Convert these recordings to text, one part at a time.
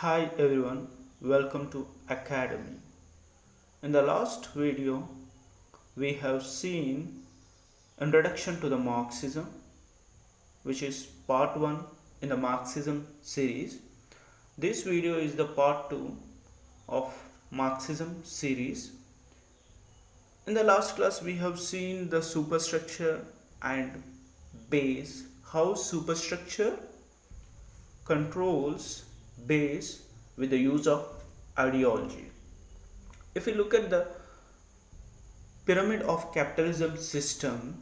Hi everyone, welcome to Academy. In the last video, we have seen Introduction to the Marxism, which is part 1 in the Marxism series. This video is the part 2 of Marxism series. In the last class, we have seen the superstructure and base, how superstructure controls base with the use of ideology. If we look at the pyramid of capitalism system,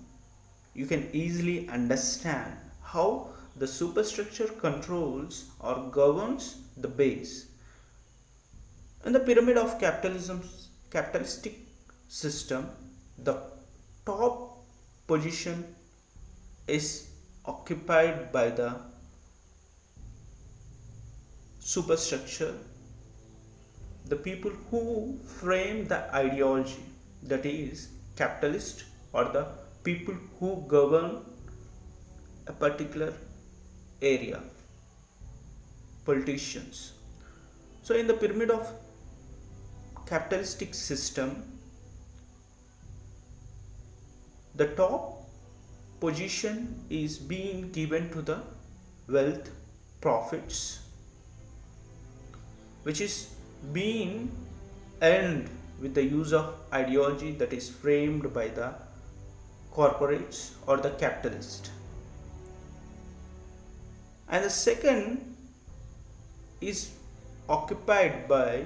you can easily understand how the superstructure controls or governs the base. In the pyramid of capitalistic system, the top position is occupied by the superstructure, the people who frame the ideology, that is capitalist, or the people who govern a particular area, politicians. So in the pyramid of capitalistic system, the top position is being given to the wealth, profits, which is being earned with the use of ideology that is framed by the corporates or the capitalist. And the second is occupied by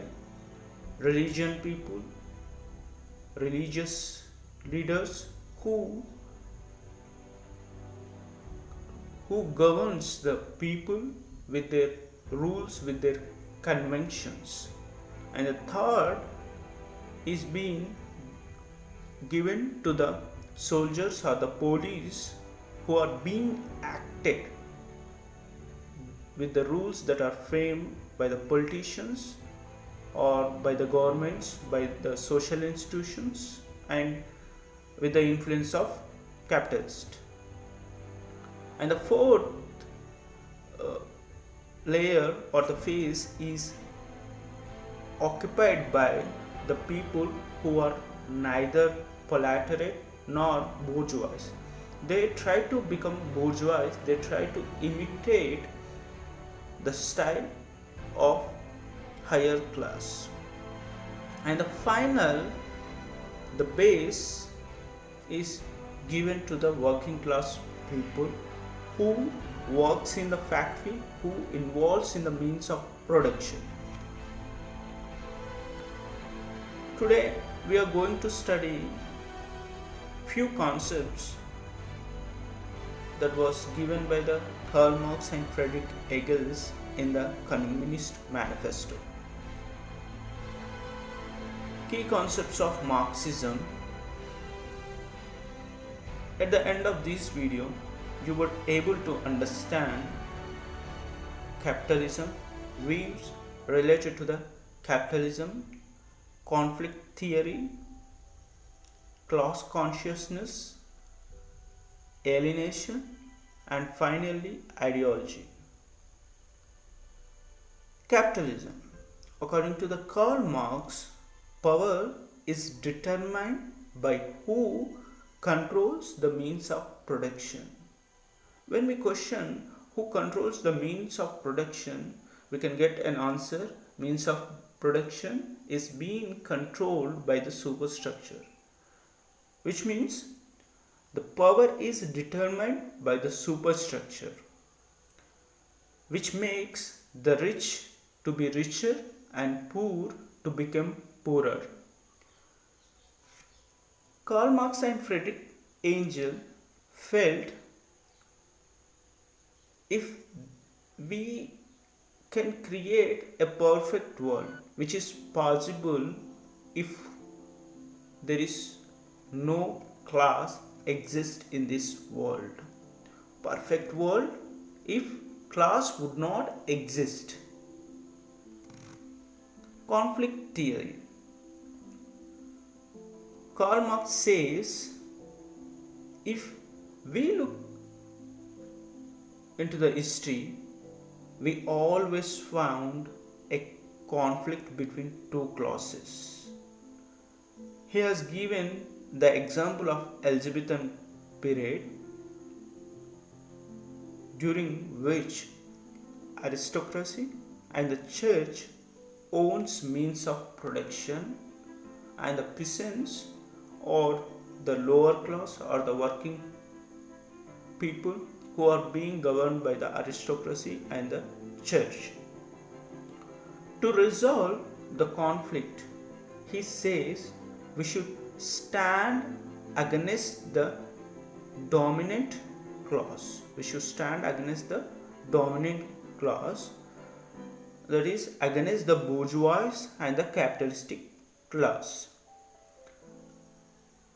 religious people, religious leaders who governs the people with their rules, with their conventions. And the third is being given to the soldiers or the police who are being acted with the rules that are framed by the politicians or by the governments, by the social institutions, and with the influence of capitalists. And the fourth layer or the phase is occupied by the people who are neither proletariat nor bourgeois. They try to become bourgeois, they try to imitate the style of higher class. And the final, the base, is given to the working class people who works in the factory, who involves in the means of production. Today we are going to study few concepts that was given by the Karl Marx and Friedrich Engels in the Communist Manifesto. Key concepts of Marxism. At the end of this video, you were able to understand capitalism, views related to the capitalism, conflict theory, class consciousness, alienation, and finally ideology. Capitalism. According to the Karl Marx, power is determined by who controls the means of production. When we question who controls the means of production, we can get an answer. Means of production is being controlled by the superstructure, which means the power is determined by the superstructure, which makes the rich to be richer and poor to become poorer. Karl Marx and Friedrich Engels felt if we can create a perfect world, which is possible if there is no class exist in this world. Perfect world if class would not exist. Conflict theory. Karl Marx says if we look into the history, we always found a conflict between two classes. He has given the example of Elizabethan period during which aristocracy and the church owns means of production and the peasants or the lower class or the working people who are being governed by the aristocracy and the church. To resolve the conflict, he says we should stand against the dominant class. We should stand against the dominant class, that is, against the bourgeois and the capitalistic class.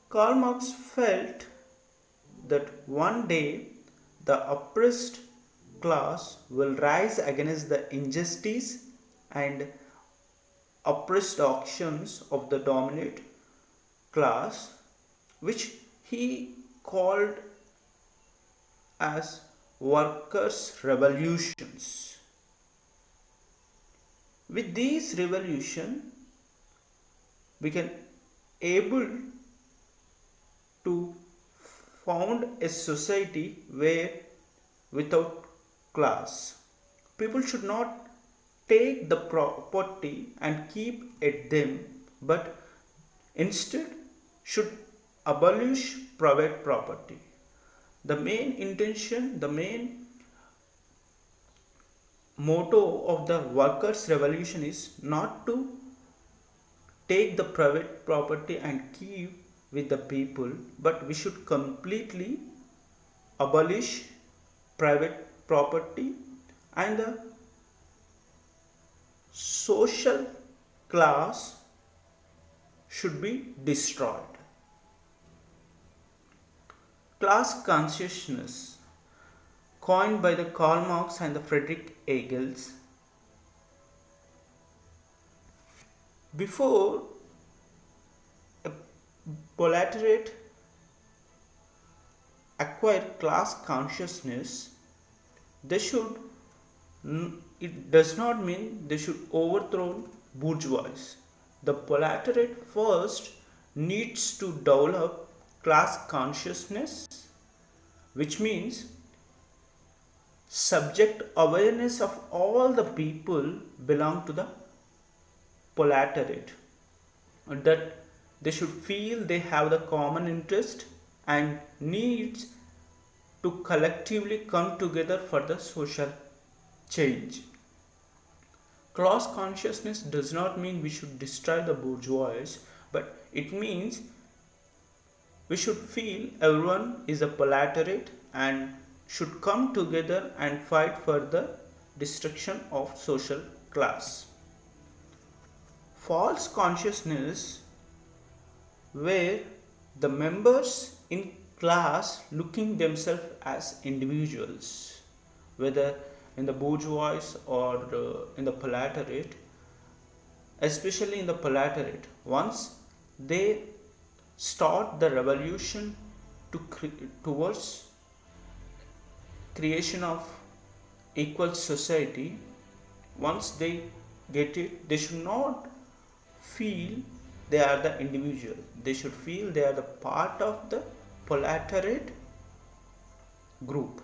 Karl Marx felt that one day the oppressed class will rise against the injustice and oppressed actions of the dominant class, which he called as workers' revolutions. With these revolutions, we can able to found a society where without class. People should not take the property and keep at them, but instead should abolish private property. The main intention, the main motto of the workers' revolution is not to take the private property and keep with the people, but we should completely abolish private property and the social class should be destroyed. Class consciousness, coined by the Karl Marx and the Friedrich Engels, before a proletariat acquire class consciousness, they should, it does not mean they should overthrow bourgeois. The proletariat first needs to develop class consciousness, which means subject awareness of all the people belong to the proletariat, that they should feel they have the common interest and needs to collectively come together for the social change. Class consciousness does not mean we should destroy the bourgeois, but it means we should feel everyone is a proletariat and should come together and fight for the destruction of social class. False consciousness, where the members in class looking themselves as individuals, whether in the bourgeois or in the proletariat, especially in the proletariat, once they start the revolution towards creation of equal society, once they get it, they should not feel they are the individual. They should feel they are the part of the proletariat group.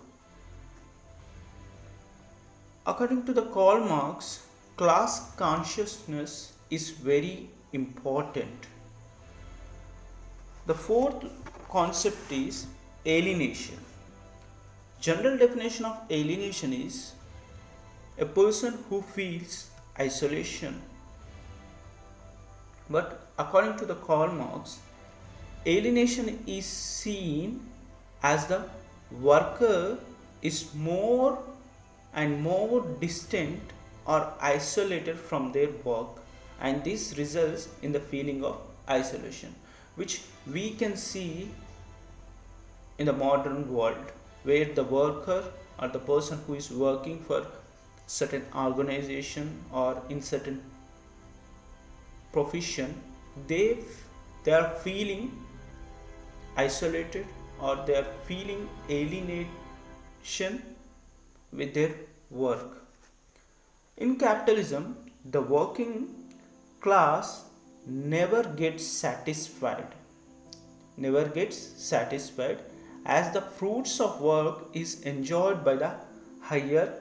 According to the Karl Marx, class consciousness is very important. The fourth concept is alienation. General definition of alienation is a person who feels isolation. But according to the Karl Marx, alienation is seen as the worker is more and more distant or isolated from their work, and this results in the feeling of isolation, which we can see in the modern world, where the worker or the person who is working for certain organization or in certain profession, they are feeling isolated or they are feeling alienation with their work. In capitalism, the working class never gets satisfied, as the fruits of work is enjoyed by the higher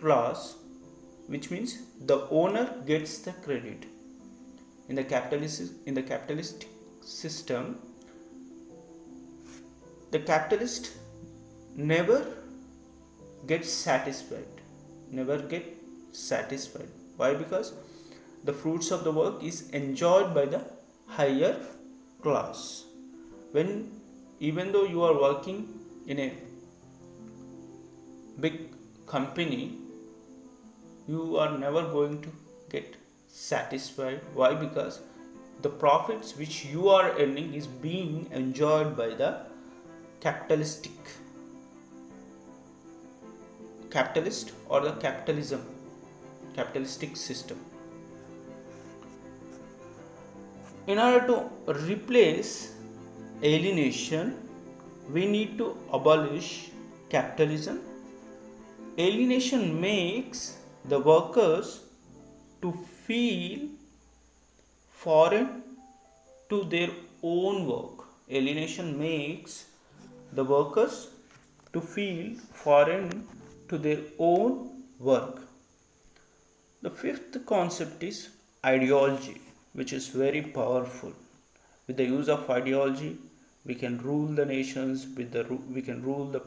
class, which means the owner gets the credit. In the capitalist system, the capitalist never gets satisfied. Why? Because the fruits of the work is enjoyed by the higher class. Even though you are working in a big company, you are never going to get satisfied. Why? Because the profits which you are earning is being enjoyed by the capitalist or the capitalistic system. In order to replace alienation, we need to abolish capitalism. Alienation makes the workers to feel foreign to their own work. Alienation makes the workers to feel foreign to their own work. The fifth concept is ideology, which is very powerful. With the use of ideology, we can rule the nations, we can rule the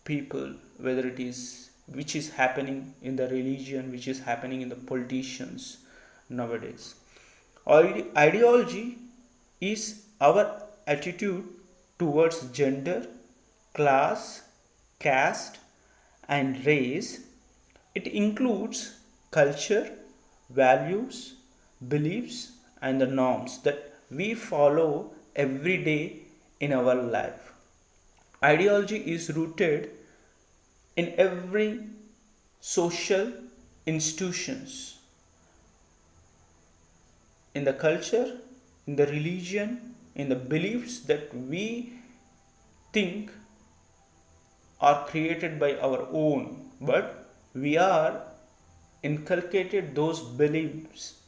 people, whether it is which is happening in the religion, which is happening in the politicians nowadays. Ideology is our attitude towards gender, class, caste, and race. It includes culture, values, beliefs, and the norms that we follow every day in our life. Ideology is rooted in every social institutions, in the culture, in the religion, in the beliefs that we think are created by our own, but we are inculcated those beliefs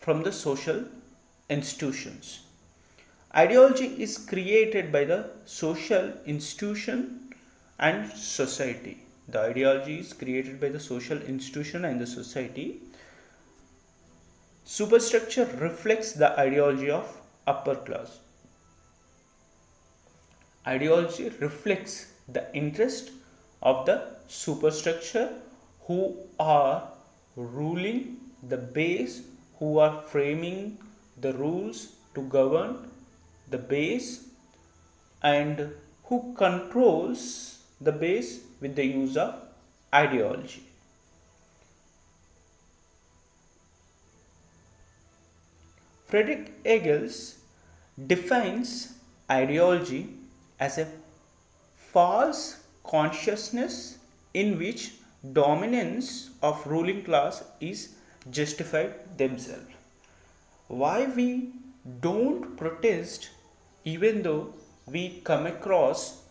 from the social institutions. Ideology is created by the social institution and society. The ideology is created by the social institution and the society. Superstructure reflects the ideology of upper class. Ideology reflects the interest of the superstructure who are ruling the base, who are framing the rules to govern the base, and who controls the base with the use of ideology. Friedrich Engels defines ideology as a false consciousness in which dominance of ruling class is justified themselves. Why we don't protest even though we come across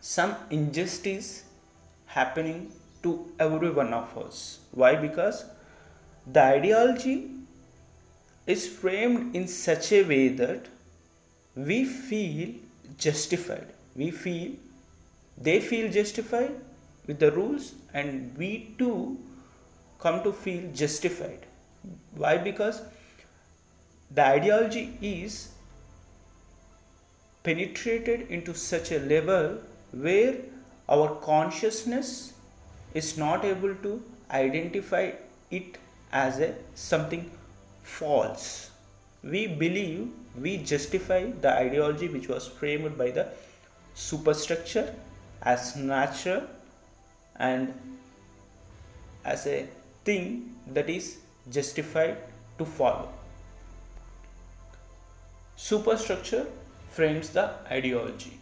some injustice happening to every one of us? Why? Because the ideology is framed in such a way that we feel justified. They feel justified with the rules, and we too come to feel justified. Why? Because the ideology is penetrated into such a level where our consciousness is not able to identify it as something false. We believe we justify the ideology which was framed by the superstructure as natural and as a thing that is justified to follow. Superstructure frames the ideology.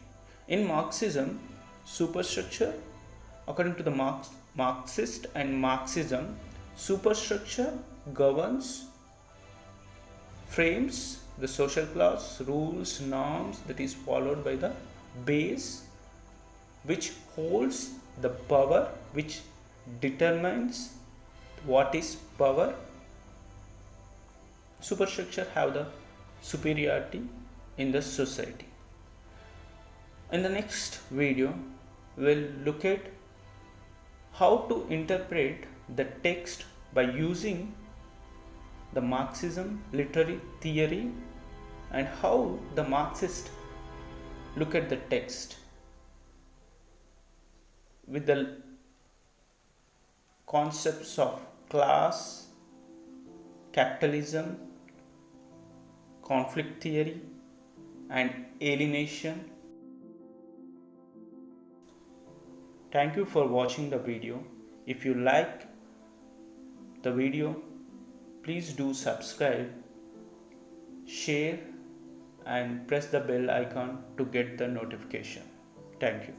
In Marxism, superstructure, according to the Marxist and Marxism, superstructure governs, frames the social class, rules, norms that is followed by the base, which holds the power, which determines what is power. Superstructure have the superiority in the society. In the next video, we'll look at how to interpret the text by using the Marxism literary theory and how the Marxists look at the text with the concepts of class, capitalism, conflict theory, and alienation. Thank you for watching the video. If you like the video, please do subscribe, share, and press the bell icon to get the notification. Thank you.